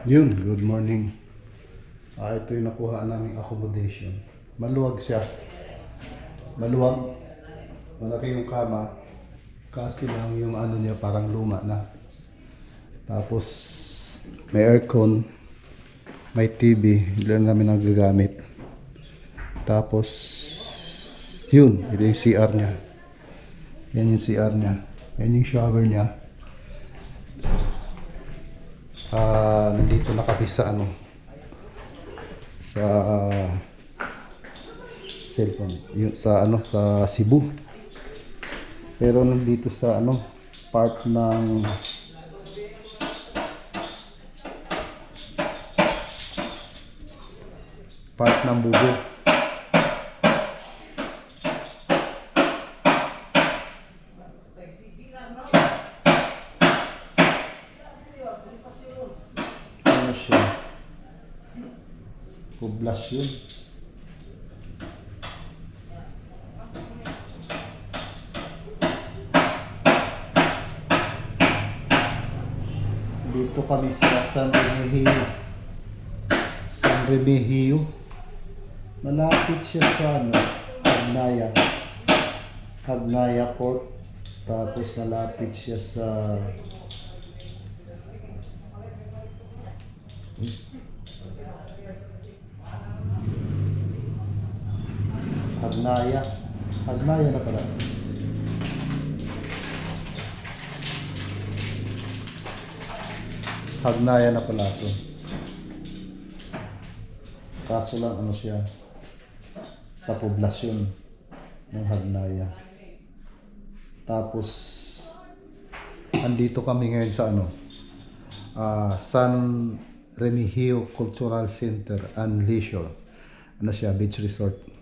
Yun, good morning. Ito yung nakuha naming accommodation. Maluwag siya. Maluwag. Malaki yung kama. Kasi lang yung ano niya parang luma na. Tapos may aircon. May TV. Ilan namin nagagamit. Tapos yun, ito yung CR niya. Yan yung CR niya. Yan yung shower niya. Nandito na kami sa ano, sa cellphone, yung sa ano, sa Cebu. Pero nandito sa ano, part ng Bugo. Ano siya? Poblasyon. Dito kami sa San Remigio. San Remigio. Malapit siya sa ano, Hagnaya Port. Tapos malapit siya sa Hagnaya na pala. Hagnaya na pala ito. Kaso lang ano siya, sa poblasyon ng Hagnaya. Tapos andito kami ngayon sa ano, San Remigio Cultural Center and Leisure. Ano siya, beach resort.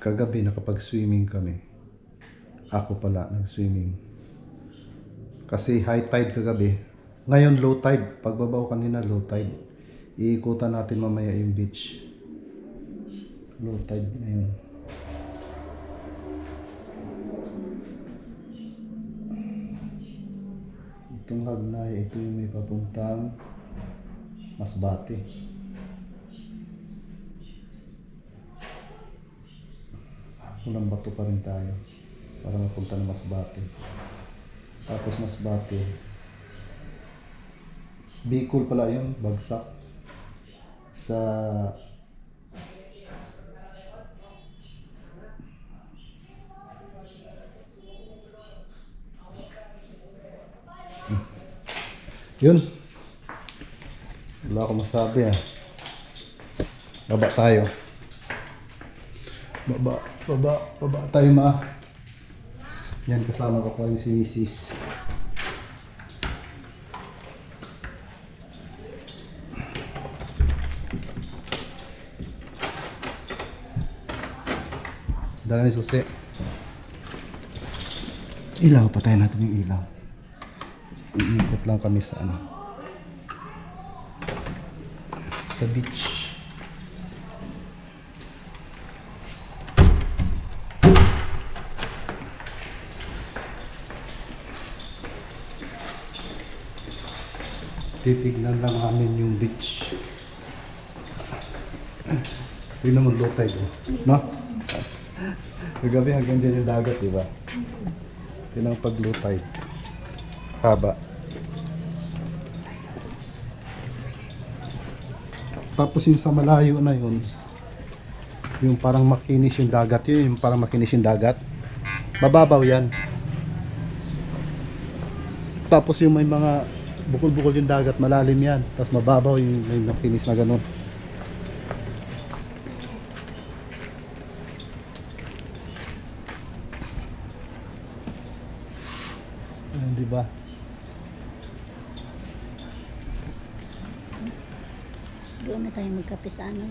Kagabi nakapag-swimming kami. Ako pala nag-swimming. Kasi high tide kagabi. Ngayon low tide. Pagbabaw kanina low tide. Iikutan natin mamaya yung beach. Low tide ngayon. Itong Hagnaya, ito yung may papuntang Masbate. Unang bato pa rin tayo para mapunta ng Masbate. Tapos Masbate, Bicol pala yun, bagsak sa yun. Wala akong masabi baba tayo. Baba tayo Yan, kasama ko pa yung si Mrs. Dala ni susi. Ilaw, patayin natin yung ilaw. Iikot lang kami sa ano, sa beach. Titignan lang namin yung beach. Tignan mo low tide, no? Kagabi hanggang dyan yung dagat, diba? Tignan pag low tide. Haba. Tapos yung sa malayo na yun, yung parang makinis yung dagat, yun yung parang makinis yung dagat. Mababaw yan. Tapos yung may mga bukol-bukol yung dagat, malalim yan. Tapos mababaw yung may makinis na ganun. Ayan, diba? Doon na tayo magkape sa ano?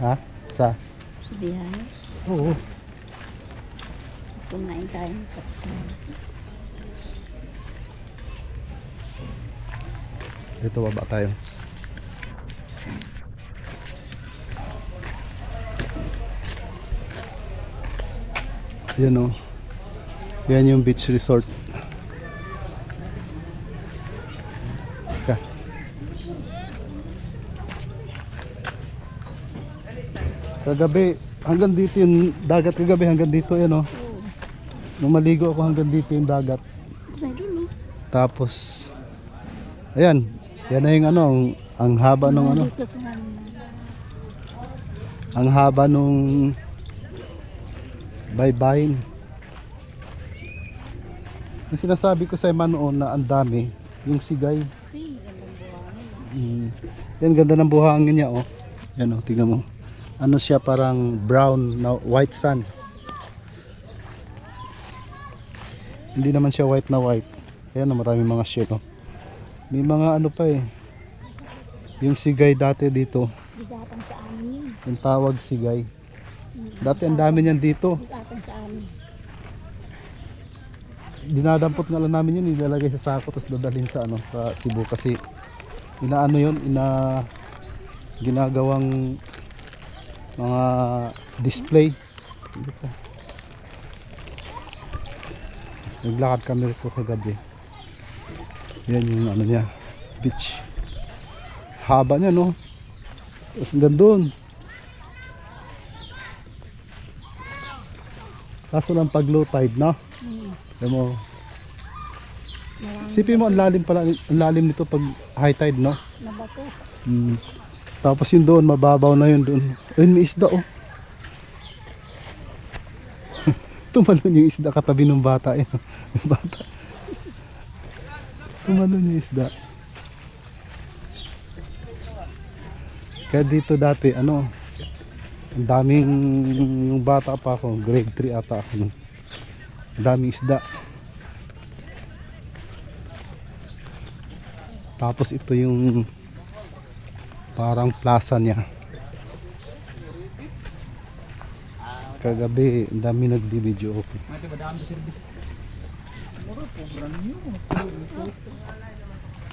Ha? Sa Biyahe. Oo. Kumain tayo ng kape sa ano. Ito, baba tayo. Yan o. Yan yung beach resort. Kagabi, hanggang dito yung dagat kagabi, hanggang dito yan oh. Oo. Nung maligo ako hanggang dito yung dagat. Sa dulo. Tapos, ayan, yan na yung ano, ang haba nung ano, Dito ka lang. ang haba nung baybayin. Yung sinasabi ko sa noon na ang dami, yung sigay. Ay, gandang buhangin. Yan, ganda ng buhangin niya oh. Yan oh, tingnan mo. Ano siya, parang brown na white sand. Hindi naman siya white na white. Ayan oh, maraming mga shell oh. May mga ano pa eh. Yung sigay dati dito, Bigatan sa amin yun. yung tawag sigay. Dati ang dami niyan dito. Bigatan sa amin. Dinadampot nga lang namin yun, ilalagay sa sako tapos dadalhin sa ano, sa Cebu kasi inaano yun, ginagawang mga display. Dito. Naglakad kami rito kagabi. Yan yung ano niya, beach. Haba niya no. Tapos hanggang doon. Kaso lang pag low tide no. Alam mo, Marami sipin mo ang lalim pala, ang lalim nito pag high tide no. na bato. Tapos yun doon, mababaw na yun doon. Ayun, may isda oh. Tumalon yung isda katabi ng bata eh. Yung bata. Tumalon yung isda. Kaya dito dati, ano, ang daming, yung bata pa ako, grade 3 ata ako. Ang daming isda. Tapos ito yung parang plaza niya. Kagabi, ang dami nagbibideo okay.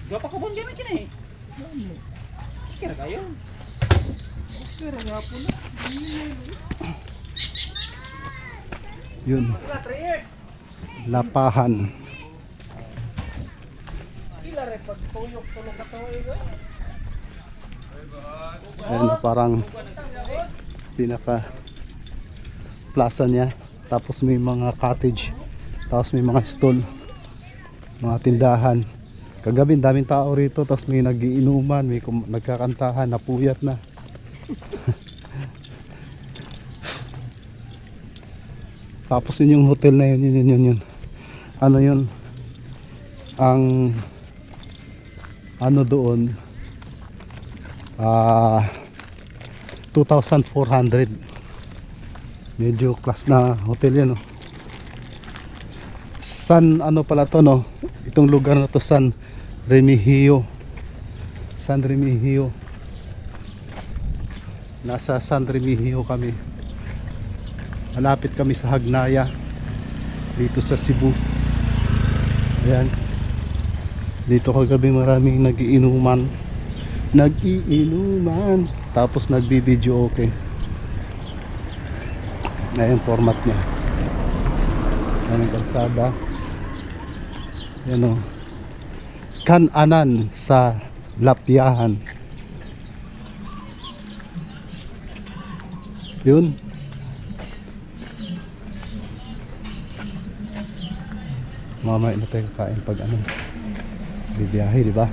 Gapa ko bang gamit yun eh? Kira kayo? Kira nga po na. Yun. Lapahan. Kila rin pag tuyok tulog ka tayo eh. Ayan, parang pinaka plaza niya. Tapos may mga cottage. Tapos may mga stall, mga tindahan. Kagabi daming tao rito. Tapos may nagiinuman, may nagkakantahan, napuyat na. Tapos yun yung hotel na yun, yun. Ano yun? Ang ano doon 2,400. Medyo class na hotel yan oh. San ano pala to no? Itong lugar na to, San Remigio. San Remigio. Nasa San Remigio kami. Malapit kami sa Hagnaya dito sa Cebu. Ayan. Dito kagabi maraming nagiinuman. Tapos nagbibideo okay. Na yung format niya. Ayan ang kalsada. Ayan o. Kan-anan sa Lapyahan. Yun. Mamaya na tayo kain pag ano, bibiyahe, di ba?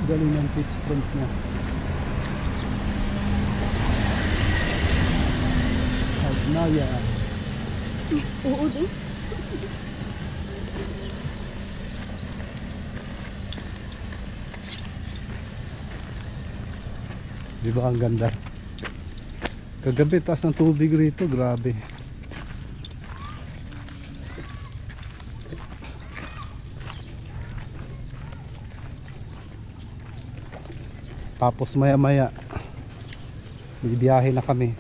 Galing ng pitch front niya. Hagnaya. Oo din. Di ba ang ganda? Kagabi taas ng tubig rito, grabe. Tapos maya maya bibiyahe na kami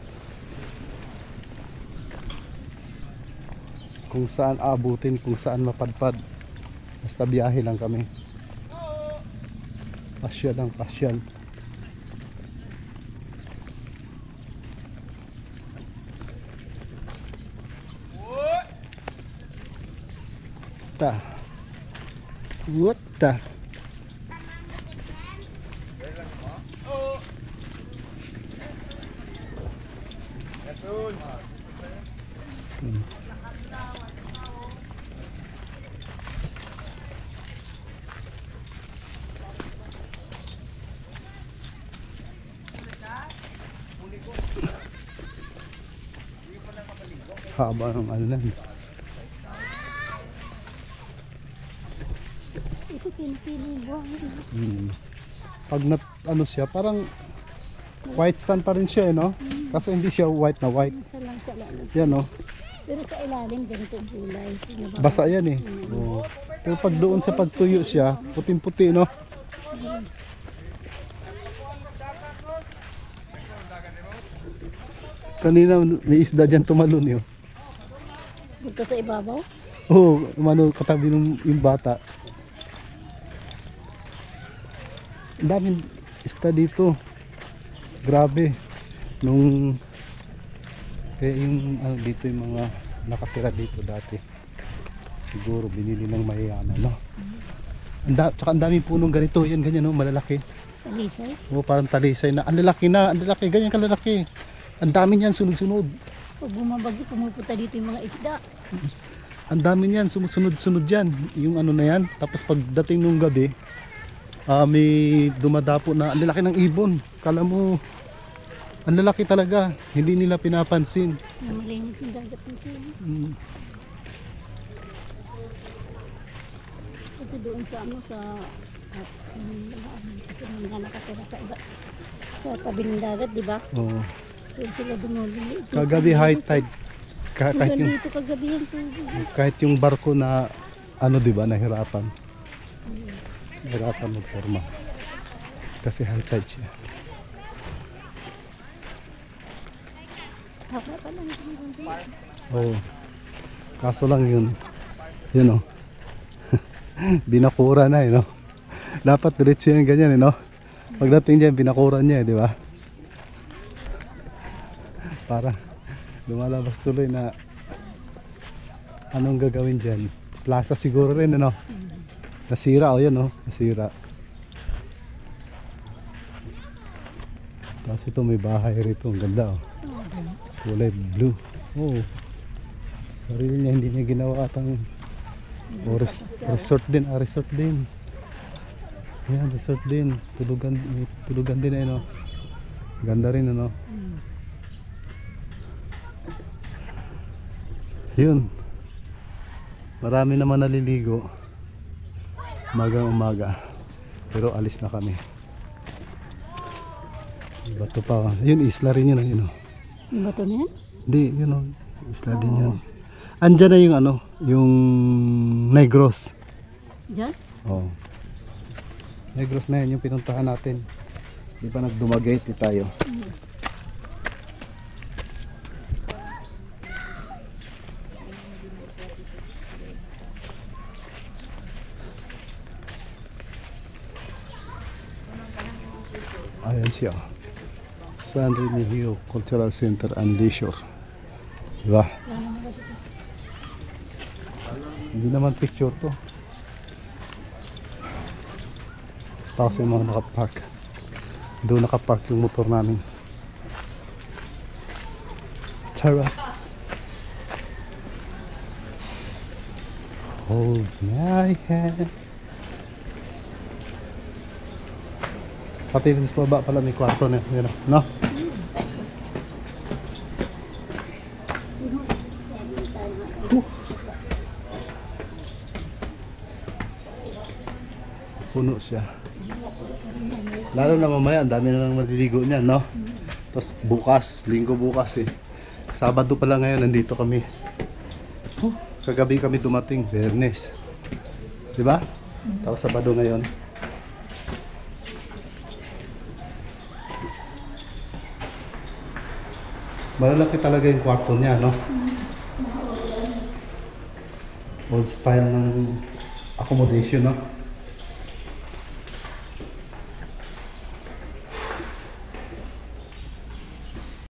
kung saan aabutin, kung saan mapadpad, basta biyahe lang kami. Pasyal lang, pasyal. ta. What the? Hmm. Haba ng ano na. Ito pinipili buhangin. Pag na, ano siya, parang white sand pa rin siya, no? Kaso hindi siya white na white. Isa lang sa lalim. Yan, no? Pero sa ilalim, ganito ang kulay. Basa yan eh. Oo. Pero pag doon sa pagtuyo siya, puting-puti, no? Kanina may isda dyan tumalon yun. Huwag ka sa ibabaw. Oo, umano katabi ng yung bata. Ang daming isda dito. Grabe. Nung kaya yung ano, dito yung mga nakatira dito dati. Siguro binili ng mayayaman, no? Tsaka ang daming punong ganito, yan ganyan, no? Malalaki. Talisay. Oo, parang talisay na. Ang lalaki, ganyan kalalaki. Ang dami niyan sunod-sunod. Pag bumabagyo, pumupunta dito yung mga isda. Ang dami niyan, sumusunod-sunod yan. Yung ano na yan. Tapos pagdating nung gabi, may dumadapo na ang lalaki ng ibon. Kala mo, ang lalaki talaga. Hindi nila pinapansin. Malinis yung dagat nito. Kasi doon sa ano, sa kasi mga nakatira sa iba. Sa tabi ng dagat, di ba? Oo. Doon sila dumabili. Kagabi high tide. Dito kagabi yung tubig. Kahit yung barko na ano, di ba, nahirapan. Nahirapan magforma. Kasi high tide siya. Haka pa lang ito ng tubig. Oo. Kaso lang yun. Yun, oh. Binakura na, no? Dapat diretso yan ganyan, no? Pagdating dyan, binakuran niya, di ba? Para lumalabas tuloy na anong gagawin dyan. Plaza siguro rin, ano? Nasira, o yan, no? Nasira. Tapos ito may bahay rito, ang ganda, oh. Kulay blue. Oh. Sarili niya, hindi niya ginawa atang resort din, resort din. Yan, resort din. Tulugan din, ano. Ganda rin, ano. Yun. Marami naman naliligo. Umaga. Pero alis na kami. Bato pa. Yun, isla rin yun, yun, oh. Yung bato na yan? Hindi, yun, oh. Isla din yan. Andyan na yung ano, yung Negros. Diyan? Oh. Negros na yan yung pinuntahan natin. Di ba nagdumagate tayo? Ayan siya. San Remigio Cultural Center and Leisure. Diba? Hindi naman picture to. Tapos yung mga nakapark. Doon nakapark yung motor namin. Tara. Hold my hand. Pati sa baba pala may kwarto na yun, no? Puno siya. Lalo na mamaya, ang dami na lang maliligo niyan, no? Tapos bukas, linggo bukas eh. Sabado pala ngayon, nandito kami. Kagabi kami dumating, Bernes. Diba? Tapos Sabado ngayon. Malalaki talaga yung kwarto niya, no? Old style ng accommodation, no?